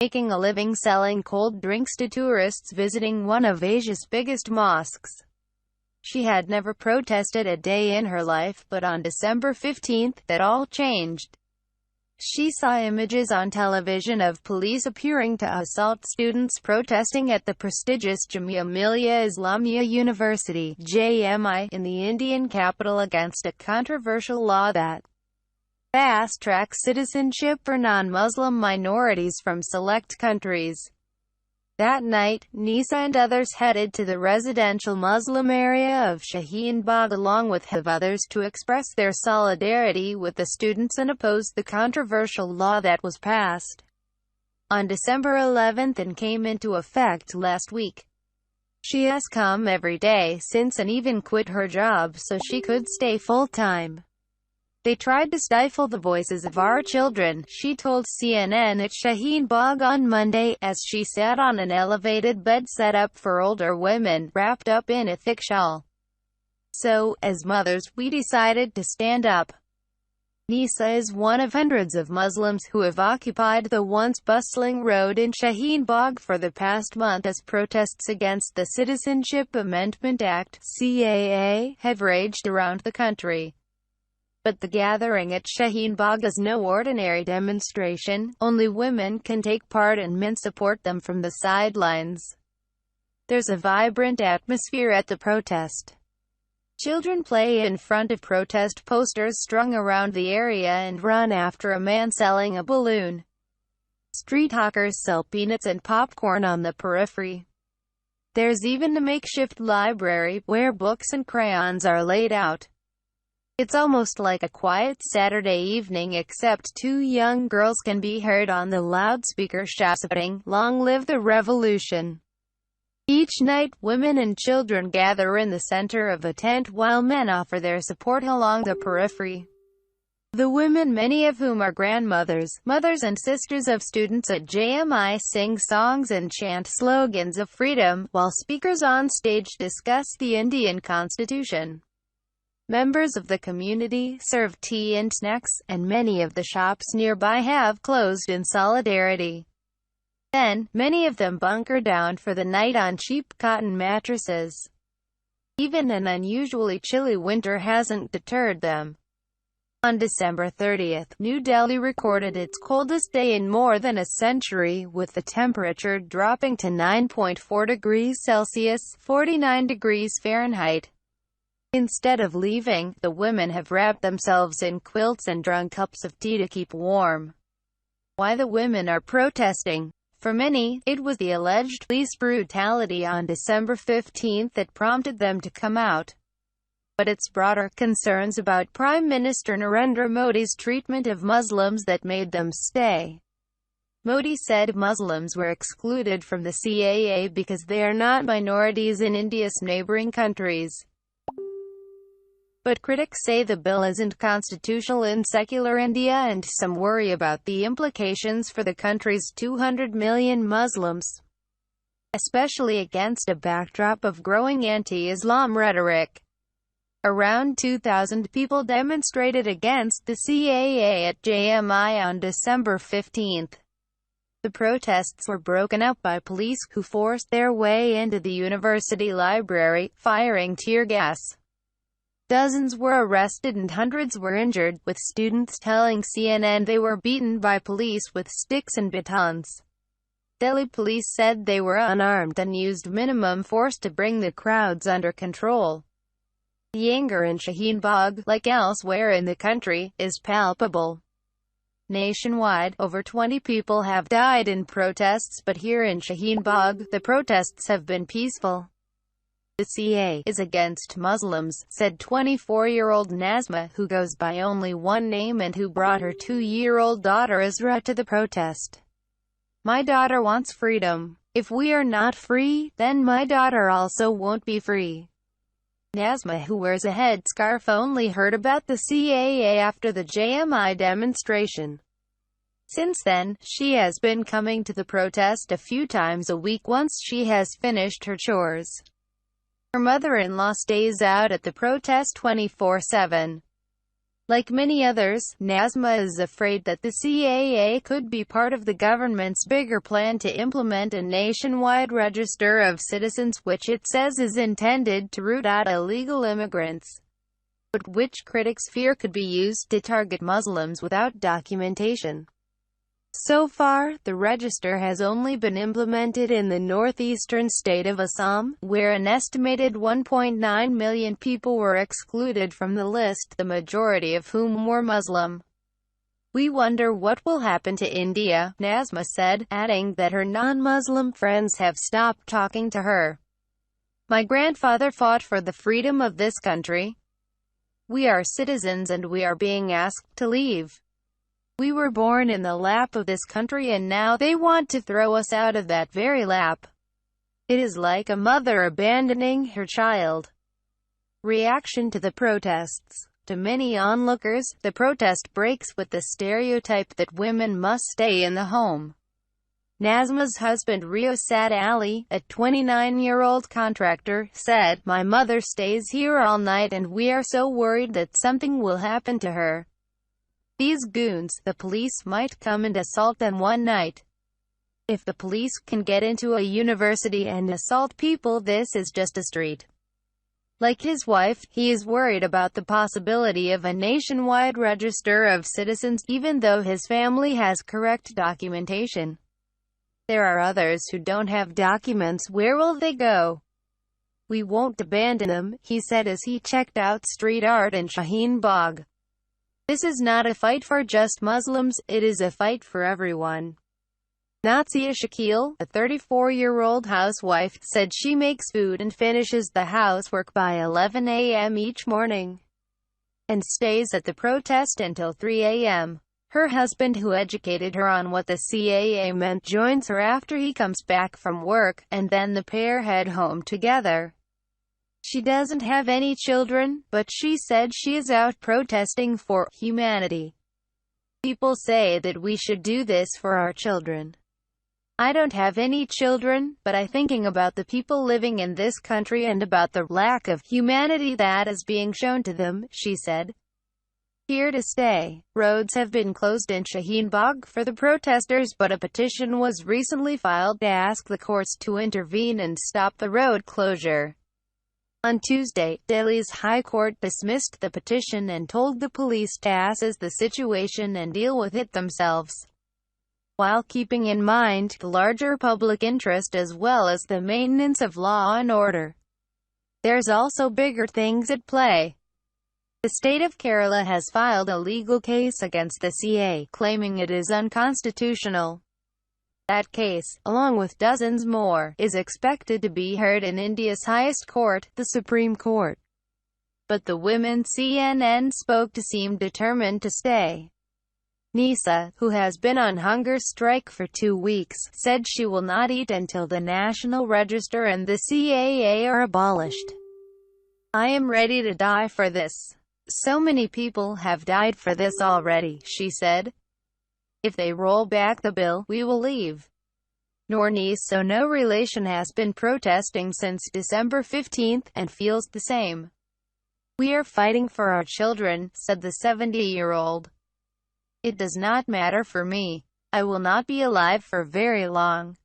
making a living selling cold drinks to tourists visiting one of Asia's biggest mosques. She had never protested a day in her life, but on December 15, that all changed. She saw images on television of police appearing to assault students protesting at the prestigious Jamia Millia Islamia University (JMI) in the Indian capital against a controversial law that fast-tracks citizenship for non-Muslim minorities from select countries. That night, Nisa and others headed to the residential Muslim area of Shaheen Bagh along with others to express their solidarity with the students and oppose the controversial law that was passed on December 11 and came into effect last week. She has come every day since and even quit her job so she could stay full-time. They tried to stifle the voices of our children, she told CNN at Shaheen Bagh on Monday, as she sat on an elevated bed set up for older women, wrapped up in a thick shawl. So, as mothers, we decided to stand up. Nisa is one of hundreds of Muslims who have occupied the once bustling road in Shaheen Bagh for the past month as protests against the Citizenship Amendment Act (CAA) have raged around the country. But the gathering at Shaheen Bagh is no ordinary demonstration. Only women can take part and men support them from the sidelines. There's a vibrant atmosphere at the protest. Children play in front of protest posters strung around the area and run after a man selling a balloon. Street hawkers sell peanuts and popcorn on the periphery. There's even a makeshift library, where books and crayons are laid out. It's almost like a quiet Saturday evening, except two young girls can be heard on the loudspeaker shouting, "Long live the revolution." Each night, women and children gather in the center of a tent while men offer their support along the periphery. The women, many of whom are grandmothers, mothers and sisters of students at JMI, sing songs and chant slogans of freedom, while speakers on stage discuss the Indian Constitution. Members of the community serve tea and snacks, and many of the shops nearby have closed in solidarity. Then, many of them bunker down for the night on cheap cotton mattresses. Even an unusually chilly winter hasn't deterred them. On December 30, New Delhi recorded its coldest day in more than a century, with the temperature dropping to 9.4 degrees Celsius, 49 degrees Fahrenheit. Instead of leaving, the women have wrapped themselves in quilts and drunk cups of tea to keep warm. Why the women are protesting? For many, it was the alleged police brutality on December 15 that prompted them to come out. But it's broader concerns about Prime Minister Narendra Modi's treatment of Muslims that made them stay. Modi said Muslims were excluded from the CAA because they are not minorities in India's neighboring countries. But critics say the bill isn't constitutional in secular India, and some worry about the implications for the country's 200 million Muslims, especially against a backdrop of growing anti-Islam rhetoric. Around 2,000 people demonstrated against the CAA at JMI on December 15. The protests were broken up by police, who forced their way into the university library, firing tear gas. Dozens were arrested and hundreds were injured, with students telling CNN they were beaten by police with sticks and batons. Delhi police said they were unarmed and used minimum force to bring the crowds under control. The anger in Shaheen Bagh, like elsewhere in the country, is palpable. Nationwide, over 20 people have died in protests, but here in Shaheen Bagh, the protests have been peaceful. The CAA is against Muslims, said 24-year-old Nazma, who goes by only one name and who brought her 2-year-old daughter Isra to the protest. "My daughter wants freedom. If we are not free, then my daughter also won't be free." Nazma, who wears a headscarf, only heard about the CAA after the JMI demonstration. Since then, she has been coming to the protest a few times a week once she has finished her chores. Her mother-in-law stays out at the protest 24/7. Like many others, Nazma is afraid that the CAA could be part of the government's bigger plan to implement a nationwide register of citizens, which it says is intended to root out illegal immigrants, but which critics fear could be used to target Muslims without documentation. So far, the register has only been implemented in the northeastern state of Assam, where an estimated 1.9 million people were excluded from the list, the majority of whom were Muslim. We wonder what will happen to India, Nazma said, adding that her non-Muslim friends have stopped talking to her. My grandfather fought for the freedom of this country. We are citizens and we are being asked to leave. We were born in the lap of this country and now they want to throw us out of that very lap. It is like a mother abandoning her child. Reaction to the protests. To many onlookers, the protest breaks with the stereotype that women must stay in the home. Nazma's husband Riosat Ali, a 29-year-old contractor, said, "My mother stays here all night and we are so worried that something will happen to her. These goons, the police, might come and assault them one night. If the police can get into a university and assault people, this is just a street." Like his wife, he is worried about the possibility of a nationwide register of citizens, even though his family has correct documentation. There are others who don't have documents. Where will they go? We won't abandon them, he said as he checked out street art in Shaheen Bagh. This is not a fight for just Muslims, it is a fight for everyone. Nazia Shakil, a 34-year-old housewife, said she makes food and finishes the housework by 11 a.m. each morning, and stays at the protest until 3 a.m. Her husband, who educated her on what the CAA meant, joins her after he comes back from work, and then the pair head home together. She doesn't have any children, but she said she is out protesting for humanity. People say that we should do this for our children. I don't have any children, but I'm thinking about the people living in this country and about the lack of humanity that is being shown to them, she said. Here to stay. Roads have been closed in Shaheen Bagh for the protesters, but a petition was recently filed to ask the courts to intervene and stop the road closure. On Tuesday, Delhi's High Court dismissed the petition and told the police to assess the situation and deal with it themselves, while keeping in mind the larger public interest as well as the maintenance of law and order. There's also bigger things at play. The state of Kerala has filed a legal case against the CAA, claiming it is unconstitutional. That case, along with dozens more, is expected to be heard in India's highest court, the Supreme Court. But the women CNN spoke to seem determined to stay. Nisa, who has been on hunger strike for 2 weeks, said she will not eat until the National Register and the CAA are abolished. I am ready to die for this. So many people have died for this already, she said. If they roll back the bill, we will leave. Nisa, no relation, has been protesting since December 15, and feels the same. We are fighting for our children, said the 70-year-old. It does not matter for me. I will not be alive for very long.